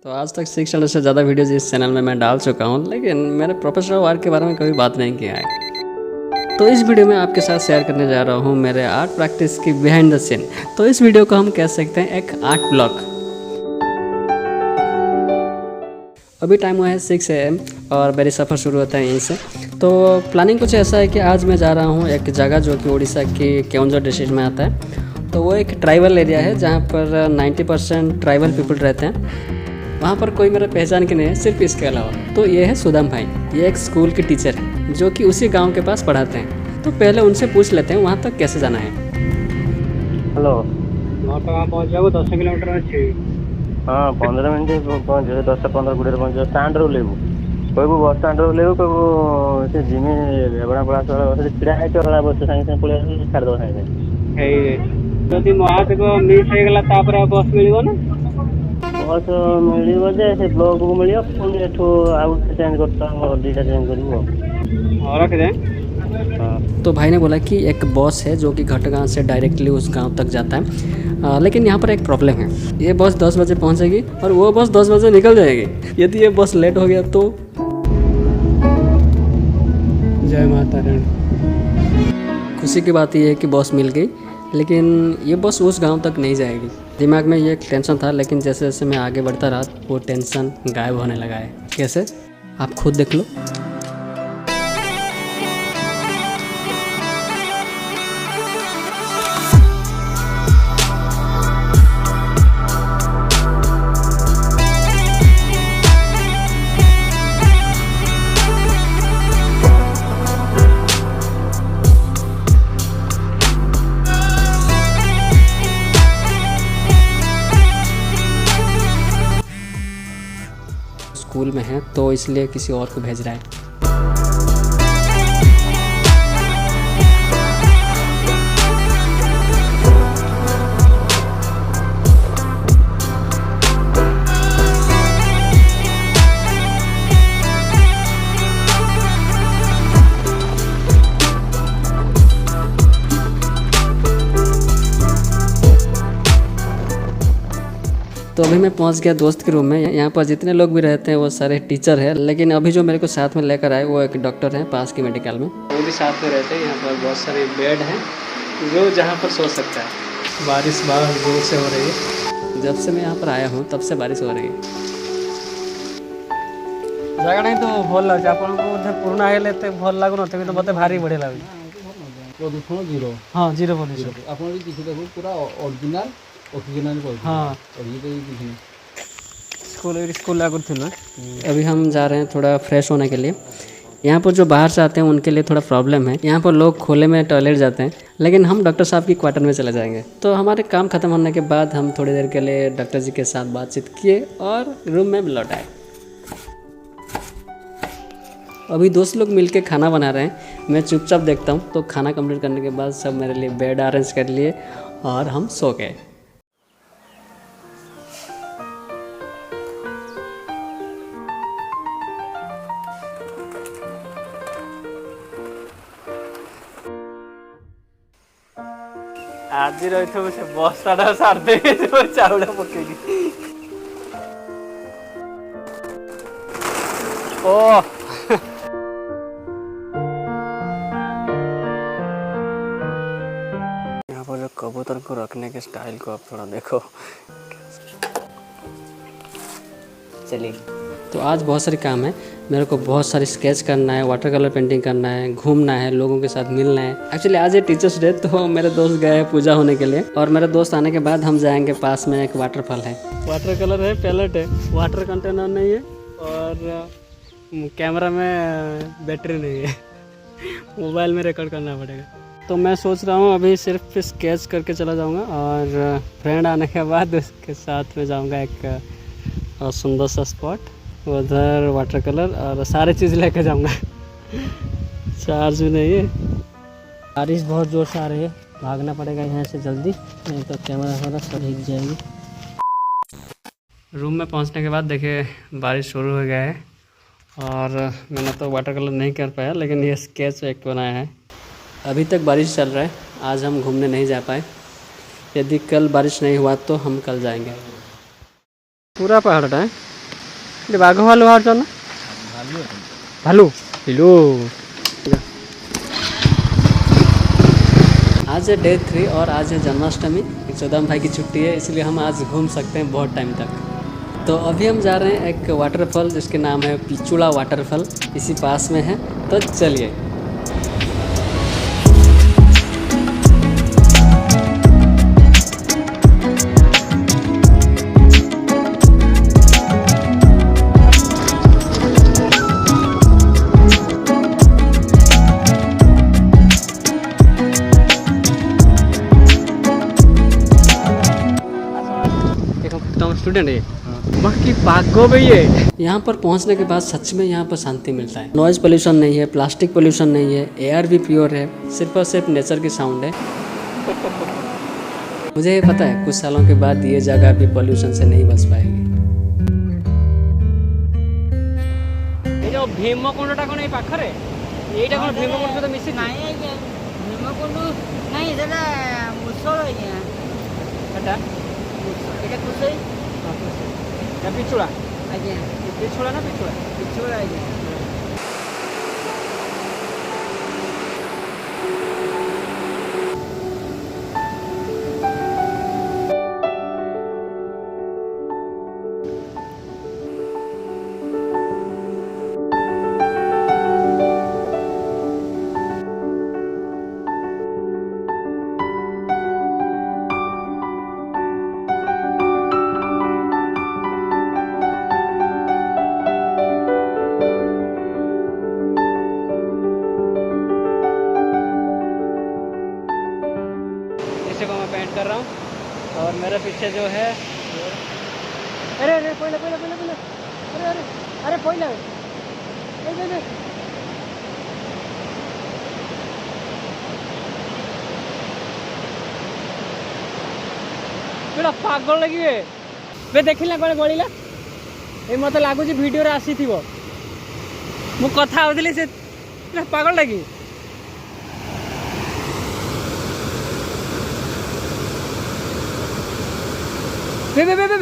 तो आज तक 600 से ज़्यादा वीडियोज़ इस चैनल में मैं डाल चुका हूँ, लेकिन मैंने प्रोफेशनल आर्ट के बारे में कभी बात नहीं किया है। तो इस वीडियो में आपके साथ शेयर करने जा रहा हूँ मेरे आर्ट प्रैक्टिस की बिहाइंड द सीन। तो इस वीडियो को हम कह सकते हैं एक आर्ट ब्लॉग। अभी टाइम हुआ है 6 AM और मेरी सफ़र शुरू होता है यहीं से। तो प्लानिंग कुछ ऐसा है कि आज मैं जा रहा हूँ एक जगह जो कि उड़ीसा की केओंझर डिस्ट्रिक्ट में आता है। तो वो एक ट्राइबल एरिया है जहाँ पर 90% ट्राइबल पीपल रहते हैं। वहाँ पर कोई मेरा पहचान के नहीं है, सिर्फ इसके अलावा। तो ये है सुदाम भाई, ये एक स्कूल के टीचर हैं जो कि उसी गांव के पास पढ़ाते हैं। तो पहले उनसे पूछ लेते हैं वहाँ तक कैसे जाना है। हेलो। घटगाँ पहुँच जाओ 10 किलोमीटर अच्छी। हाँ 15 मिनट पहुँच 10 15 20 पहुँच स्टाण्ड रू लेबू कोई बस स्टाण्ड रू लेबू कोई से जिमी रेबड़ा पड़ा से छिड़ा है तो बस साइंस में पड़े छाड़ दो साइंस है जदि महादेव मिस हो गला तापर बस मिलिबो ना बस मिलिबो जे से ब्लॉक को मिलियो पुणी एठो आउट चेंज करता हम डीटा चेंज करबो और रख दे। हां तो भाई ने बोला कि एक बस है जो कि घटगांव से डायरेक्टली उस गांव तक जाता है, लेकिन यहाँ पर एक प्रॉब्लम है। ये बस 10 बजे पहुँचेगी और वो बस 10 बजे निकल जाएगी। यदि ये बस लेट हो गया तो जय माता रानी। खुशी की बात यह है कि बस मिल गई, लेकिन ये बस उस गांव तक नहीं जाएगी। दिमाग में ये एक टेंशन था, लेकिन जैसे जैसे मैं आगे बढ़ता रहा वो टेंशन गायब होने लगा है। कैसे, आप खुद देख लो। स्कूल में है तो इसलिए किसी और को भेज रहा है। तो अभी मैं पहुंच गया दोस्त के रूम में। यहाँ पर जितने लोग भी रहते हैं वो सारे टीचर हैं, लेकिन अभी जो मेरे को साथ में लेकर आए वो एक डॉक्टर हैं पास की मेडिकल में। वो भी साथ में रहते हैं। यहाँ पर बहुत सारे बेड हैं जो जहाँ पर सो सकता है। बारिश बाहर जोर से हो रही है। जब से मैं यहाँ पर आया हूँ तब से बारिश हो रही है। जगह नहीं तो भल लगे आपको पुराना हेले तो भल लागू न तो मत भारी बढ़िया लगे। प्रदूषण जीरो। हाँ जीरो प्रदूषण आप पूरा ओरिजिनल ऑक्सीजन। हाँ स्कूल लागू थी ना। अभी हम जा रहे हैं थोड़ा फ्रेश होने के लिए। यहाँ पर जो बाहर से आते हैं उनके लिए थोड़ा प्रॉब्लम है। यहाँ पर लोग खुले में टॉयलेट जाते हैं, लेकिन हम डॉक्टर साहब की क्वार्टर में चले जाएंगे। तो हमारे काम खत्म होने के बाद हम थोड़ी देर के लिए डॉक्टर जी के साथ बातचीत किए और रूम में लौट आए। अभी दोस्त लोग मिलके खाना बना रहे हैं, मैं चुपचाप देखता हूँ। तो खाना कंप्लीट करने के बाद सब मेरे लिए बेड अरेंज कर लिए और हम सो गए। आज रही से बस्ता सार दे चाउल पकेगी। ओ यहाँ पर जो कबूतर को रखने के स्टाइल को आप थोड़ा देखो। चलिए, तो आज बहुत सारे काम है। मेरे को बहुत सारी स्केच करना है, वाटर कलर पेंटिंग करना है, घूमना है, लोगों के साथ मिलना है। एक्चुअली आज है टीचर्स डे, तो मेरे दोस्त गए हैं पूजा होने के लिए और मेरे दोस्त आने के बाद हम जाएंगे। पास में एक वाटरफॉल है। वाटर कलर है, पैलेट है, वाटर कंटेनर नहीं है और कैमरा में बैटरी नहीं है। मोबाइल में रिकॉर्ड करना पड़ेगा। तो मैं सोच रहा हूँ अभी सिर्फ स्केच करके चला जाऊँगा और फ्रेंड आने के बाद उसके साथ में जाऊँगा एक सुंदर सा स्पॉट, उधर वाटर कलर और सारी चीज़ लेके जाऊँगा। चार्ज भी नहीं है। बारिश बहुत ज़ोर से आ रही है, भागना पड़ेगा यहाँ से जल्दी, नहीं तो कैमरा हमारा सब भीग जाएगी। रूम में पहुँचने के बाद देखिए बारिश शुरू हो गया है और मैंने तो वाटर कलर नहीं कर पाया, लेकिन ये स्केच एक बनाया है। अभी तक बारिश चल रहा है। आज हम घूमने नहीं जा पाए। यदि कल बारिश नहीं हुआ तो हम कल जाएंगे। पूरा पहाड़ है। बाघ भालू बाहर ना भालू हेलो। आज है डे 3 और आज है जन्माष्टमी। चौदह भाई की छुट्टी है, इसलिए हम आज घूम सकते हैं बहुत टाइम तक। तो अभी हम जा रहे हैं एक वाटरफॉल जिसके नाम है पिचुड़ा वाटरफॉल, इसी पास में है। तो चलिए। स्टूडेंट है बाकी पागो भी है। यहाँ पर पहुँचने के बाद सच में यहाँ पर शांति मिलता है। नॉइज़ पोल्यूशन नहीं है, प्लास्टिक पोल्यूशन नहीं है, एयर भी प्योर है, सिर्फ और सिर्फ नेचर की साउंड है। मुझे ये पता है कुछ सालों के बाद ये जगह भी पोल्यूशन से नहीं बच पाएगी। ये जो भीमकुंडटा कौन पाखरे एटा कौन भीमकुंड सहित मिसी नहीं आज्ञा भीमकुंड नहीं सेटा मुसळ आज्ञा एटा एटा कुसई या पिछुड़ा आज्ञा पिछुड़ा ना पिछुड़ा पिछुड़ा आज्ञा को मैं पेंट कर रहा हूँ और मेरे पीछे जो है अरे अरे पहले पहले पहले पहले अरे अरे अरे पहले बेटा पागल लगे बे देखिला कौन गलिला ये मत लगुच वीडियो आसी थी मु कथा होती से पागल लगी बे बे बे बे